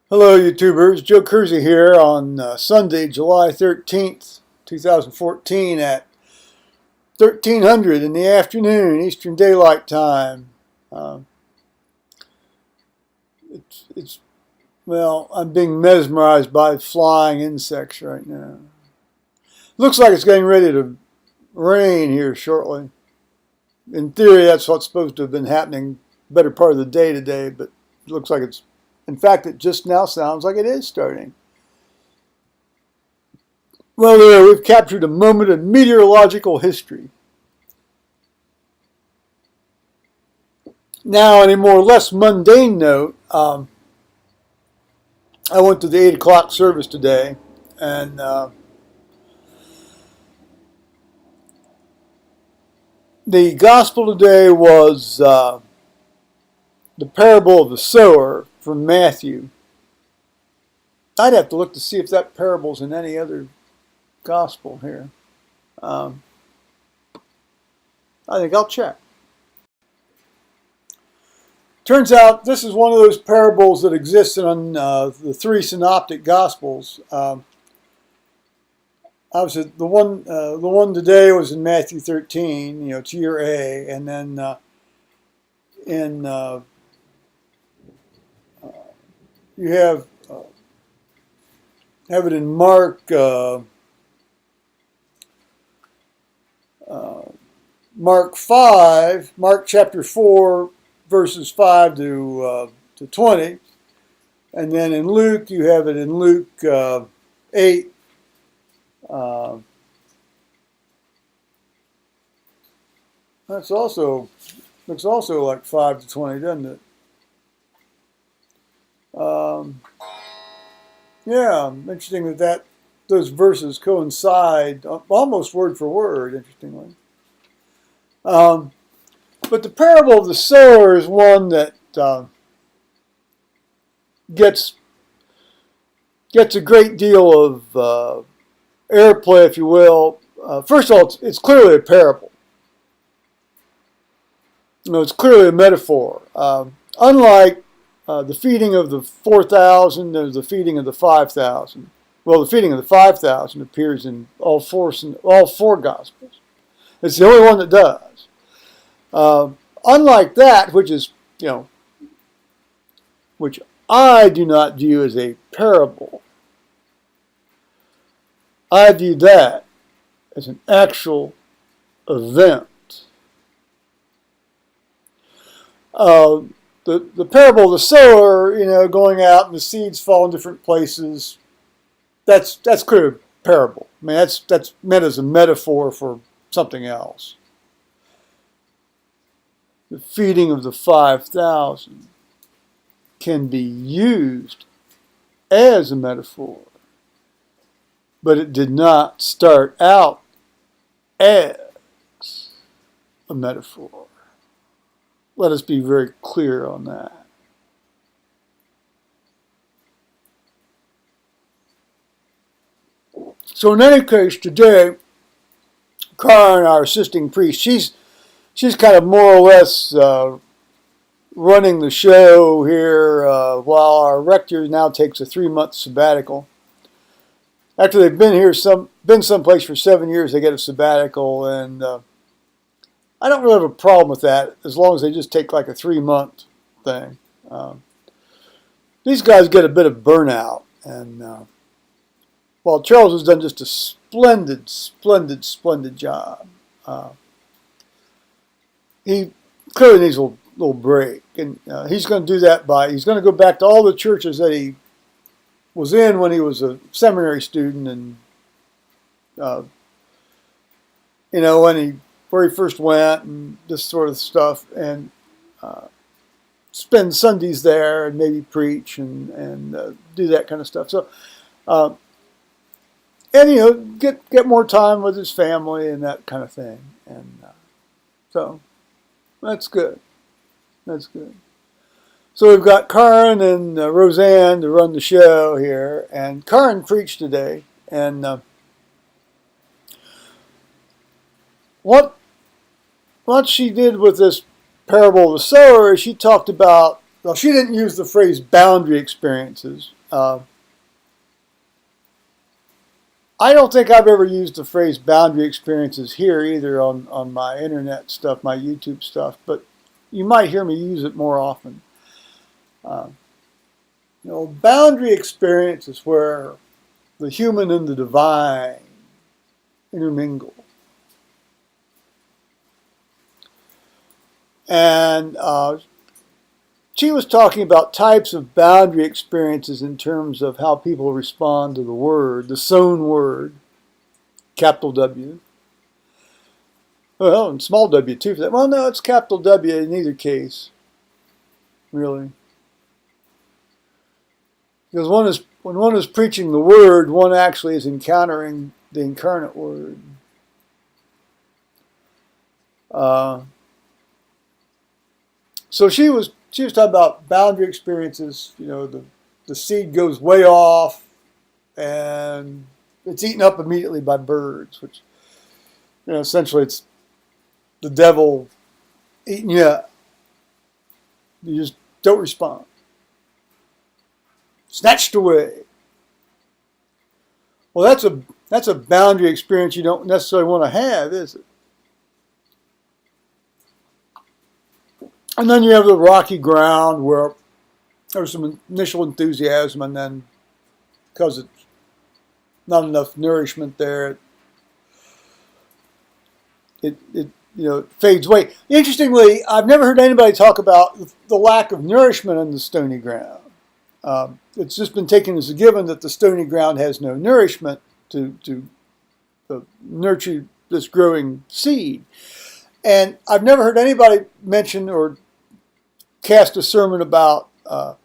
Hello, YouTubers. Joe Kersey here on Sunday, July 13th, 2014 at 1300 in the afternoon, Eastern Daylight Time. Uh, it's well, I'm being mesmerized by flying insects right now. Looks like it's getting ready to rain here shortly. In theory, that's what's supposed to have been happening better part of the day today, but it looks like it's, in fact, it just now sounds like it is starting. Well, we've captured a moment in meteorological history. Now, on a more or less mundane note, I went to the 8 o'clock service today, and the gospel today was the parable of the sower from Matthew. I'd have to look to see if that parable's in any other gospel here. I think I'll check. Turns out this is one of those parables that exists in the three synoptic gospels. Obviously, the one today was in Matthew 13. It's year A, and then you have it in Mark. Mark 5, Mark chapter 4, verses 5 to 20. And then in Luke, you have it in Luke 8. That's also, looks also like 5 to 20, doesn't it? Yeah, interesting that those verses coincide almost word for word, interestingly. But the parable of the sower is one that gets a great deal of airplay, if you will. First of all, it's clearly a parable. It's clearly a metaphor. Unlike the feeding of the 4,000, there's the feeding of the 5,000. Well, the feeding of the 5,000 appears in all four Gospels. It's the only one that does. Unlike that, which is, which I do not view as a parable, I view that as an actual event. The parable of the sower, going out and the seeds fall in different places, that's clearly a parable. I mean, that's meant as a metaphor for something else. The feeding of the 5,000 can be used as a metaphor, but it did not start out as a metaphor. Let us be very clear on that. So in any case, today, Carin, our assisting priest, she's kind of more or less running the show here while our rector now takes a 3-month sabbatical. After they've been someplace for 7 years, they get a sabbatical, and I don't really have a problem with that as long as they just take like a 3-month thing. These guys get a bit of burnout, and well, Charles has done just a splendid job. He clearly needs a little break, and he's going to do that he's going to go back to all the churches that he was in when he was a seminary student, and where he first went, and this sort of stuff, and spend Sundays there, and maybe preach, and do that kind of stuff. So, and get more time with his family and that kind of thing, and so that's good. That's good. So we've got Carin and Roseanne to run the show here, and Carin preached today, and what she did with this parable of the sower is she talked about, well, she didn't use the phrase boundary experiences, I don't think I've ever used the phrase boundary experiences here either on my internet stuff, my YouTube stuff, but you might hear me use it more often. Uh, boundary experience is where the human and the divine intermingle. And she was talking about types of boundary experiences in terms of how people respond to the word, the sown word, capital W. Well, and small w too for that. Well, no, it's capital W in either case, really. Because when one is preaching the word, one actually is encountering the incarnate word. So she was talking about boundary experiences. The seed goes way off, and it's eaten up immediately by birds, which essentially it's the devil eating you up. You just don't respond. Snatched away. Well, that's a boundary experience you don't necessarily want to have, is it? And then you have the rocky ground where there's some initial enthusiasm, and then because it's not enough nourishment there, it fades away. Interestingly, I've never heard anybody talk about the lack of nourishment in the stony ground. It's just been taken as a given that the stony ground has no nourishment to nurture this growing seed. And I've never heard anybody mention or cast a sermon about, well,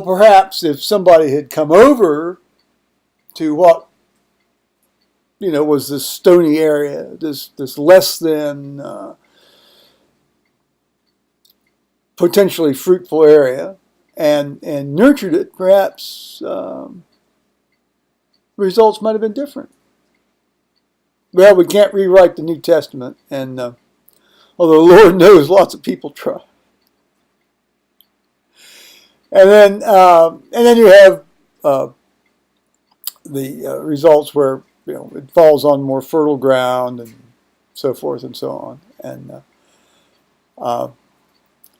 perhaps if somebody had come over to what was this stony area, this less than potentially fruitful area, and nurtured it, perhaps results might have been different. Well, we can't rewrite the New Testament, and although Lord knows lots of people try. And then you have the results where it falls on more fertile ground and so forth and so on. And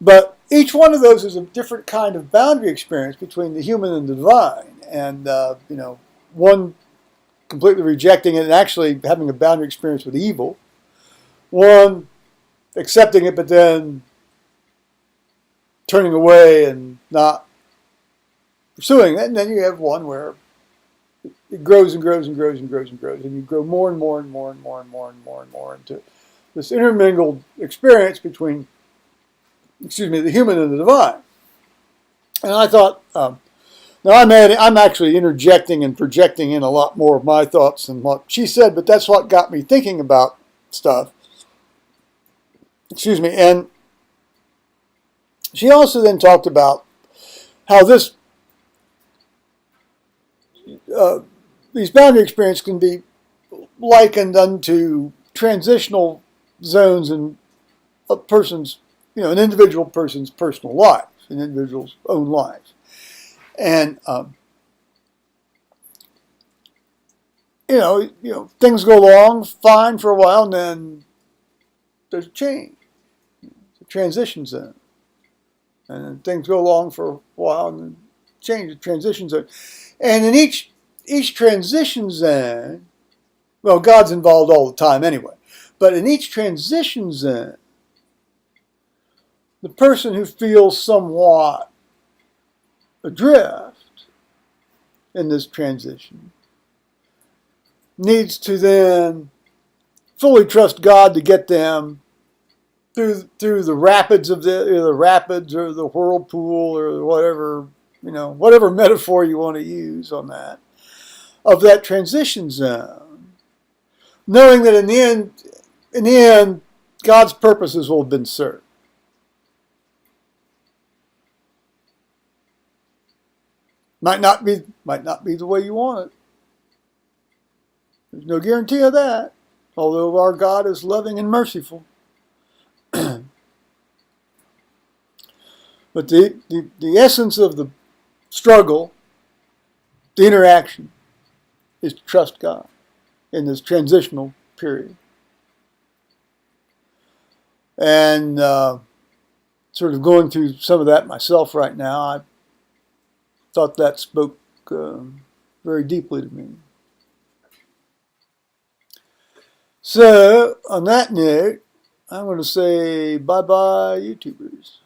but each one of those is a different kind of boundary experience between the human and the divine. And one completely rejecting it and actually having a boundary experience with evil. One accepting it, but then turning away and not pursuing it. And then you have one where it grows and grows and grows and grows and grows, and you grow more and more and more and more and more and more and more into this intermingled experience between, the human and the divine. And I thought, now I'm actually interjecting and projecting in a lot more of my thoughts than what she said, but that's what got me thinking about stuff. And she also then talked about how these boundary experiences can be likened unto transitional zones in a person's, an individual person's personal life, an individual's own life. And, things go along fine for a while, and then there's a change. It's a transition zone. And then things go along for a while, and then change, the transition zone. And in each transition zone, well, God's involved all the time anyway, but in each transition zone, the person who feels somewhat adrift in this transition needs to then fully trust God to get them through the rapids of the rapids or the whirlpool or whatever metaphor you want to use on that, of that transition zone, knowing that in the end, God's purposes will have been served. Might not be the way you want it. There's no guarantee of that, although our God is loving and merciful. But the essence of the struggle, the interaction, is to trust God in this transitional period. And sort of going through some of that myself right now, I thought that spoke very deeply to me. So, on that note, I'm going to say bye-bye, YouTubers.